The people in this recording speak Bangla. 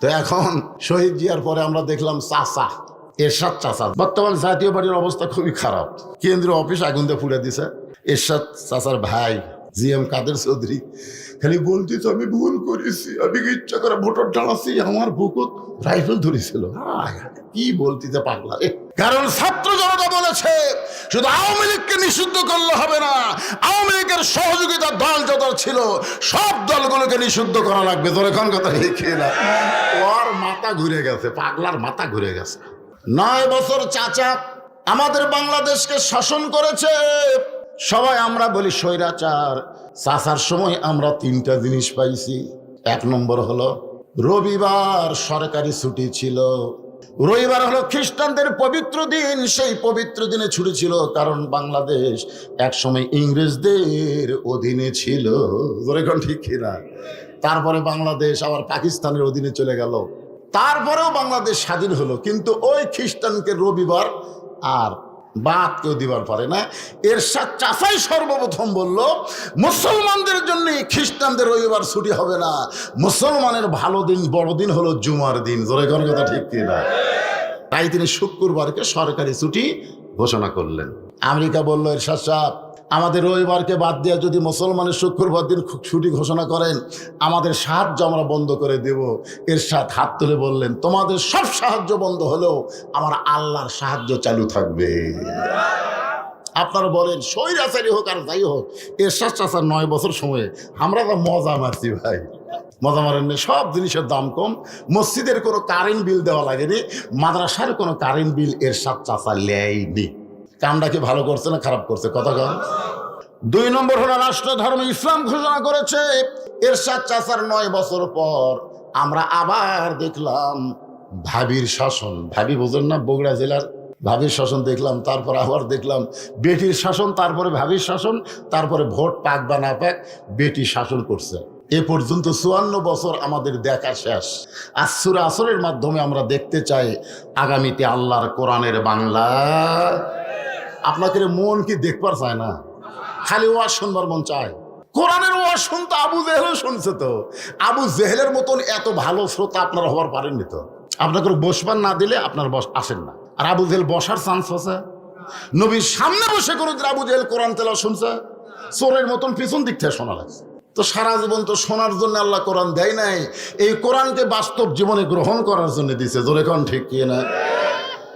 তো এখন শহীদ জিয়ার পরে আমরা দেখলাম চাচা এরশাদ চাচা। বর্তমান জাতীয় পার্টির অবস্থা খুবই খারাপ, কেন্দ্রীয় অফিস আগুন দিয়ে পুড়ে দিছে। এরশাদ চাচার ভাই জিএম কাদের চৌধুরী খালি বলতেছে আমি ভুল করেছি, আমি ইচ্ছা করে ভোটার ডালাছি, আমার বুকুত রাইফেল ধরেছিল। কি বলতেছে পাগলা রে। কারণ ছাত্র জনতা বলেছে শুধু আওয়ামী লীগকে নিষিদ্ধ করলে হবে না, আওয়ামী লীগের সহযোগিতা দল যত ছিল সব দলগুলোকে নিষিদ্ধ করা লাগবে। তোর এখন কথা লিখে না, ওর মাথা ঘুরে গেছে, পাগলার মাথা ঘুরে গেছে। 9 বছর চাচা আমাদের বাংলাদেশকে শাসন করেছে। সবাই আমরা বলি স্বৈরাচার। চাচার সময় আমরা 3টা জিনিস পাইছি। 1 নম্বর হলো রবিবার সরকারি ছুটি ছিল। রবিবার হলো খ্রিস্টানদের পবিত্র দিন, সেই পবিত্র দিনে ছুটি ছিল, কারণ বাংলাদেশ একসময় ইংরেজদের অধীনে ছিল। এখন ঠিক কিনা? তারপরে বাংলাদেশ আবার পাকিস্তানের অধীনে চলে গেল, তারপরেও বাংলাদেশ স্বাধীন হলো। কিন্তু ওই খ্রিস্টানকে রবিবার আর বাদ কেউ দিবার পারে না। এরশাদ চাচাই সর্বপ্রথম বলল মুসলমানদের জন্য খ্রিস্টানদের রবিবার ছুটি হবে না, মুসলমানের ভালো দিন বড় দিন হলো জুমার দিন। জোরে কোন কথা ঠিক কিনা? তাই তিনি শুক্রবারকে সরকারি ছুটি ঘোষণা করলেন। আমেরিকা বলল এরশাদ সাহেব আমাদের রবিবারকে বাদ দিয়ে যদি মুসলমানের শুক্রবার দিন ছুটি ঘোষণা করেন আমাদের সাহায্য আমরা বন্ধ করে দেব। এরশাদ হাত তুলে বললেন তোমাদের সব সাহায্য বন্ধ হলেও আমার আল্লাহর সাহায্য চালু থাকবে। আপনারা বলেন স্বৈরাচারী হোক আর যাই হোক, এরশাদ চাচার 9 বছর সময়ে আমরা তো মজা মারছি ভাই। মজা মারেননি, সব জিনিসের দাম কম, মসজিদের কোনো কারেন্ট বিল দেওয়া লাগেনি, মাদ্রাসার কোনো কারেন্ট বিল এরশাদ চাচা লেয়নি। কামটা কি ভালো করছে না খারাপ করছে? কথা কন। 2 নম্বর হলো রাষ্ট্র ধর্ম ইসলাম ঘোষণা করেছে এরশাদ চাচার 9 বছর পর। আমরা আবার দেখলাম ভাবির শাসন। ভাবি বোঝেন না, বগুড়া জেলার ভাবির শাসন দেখলাম, তারপর আবার দেখলাম বেটির শাসন, তারপরে ভাবির শাসন, তারপরে ভোট পাক বা না পাক বেটি শাসন করছে। এ পর্যন্ত 54 বছর আমাদের দেখা শেষ। আর সূরা আসরের মাধ্যমে আমরা দেখতে চাই আগামীতে আল্লাহর কোরআনের বাংলা। আপনাকে মন কি দেখবার চায় না? খালি ওয়াজ শুনবার মন চায়। কোরআনের ওয়াজ শুনতো আবু জেহেলও শুনছে। তো আবু জেহেলের মতন এত ভালো শ্রোতা আপনারা হবার পারেননি। তো আপনাকে বসবার না দিলে আপনার আসেন না। আর আবু জেহেল বসার চান্স আছে? নবীর সামনে বসে কোনো আবু জেহেল কোরআন তেলাওয়াত শুনছে? চোরের মতন পিছন দিক থেকে শোনা লাগছে। তো সারা জীবন তো শোনার জন্য আল্লাহ কোরআন দেয় নাই, এই কোরআনকে বাস্তব জীবনে গ্রহণ করার জন্য দিছে। জোরে কোন ঠিক কি না?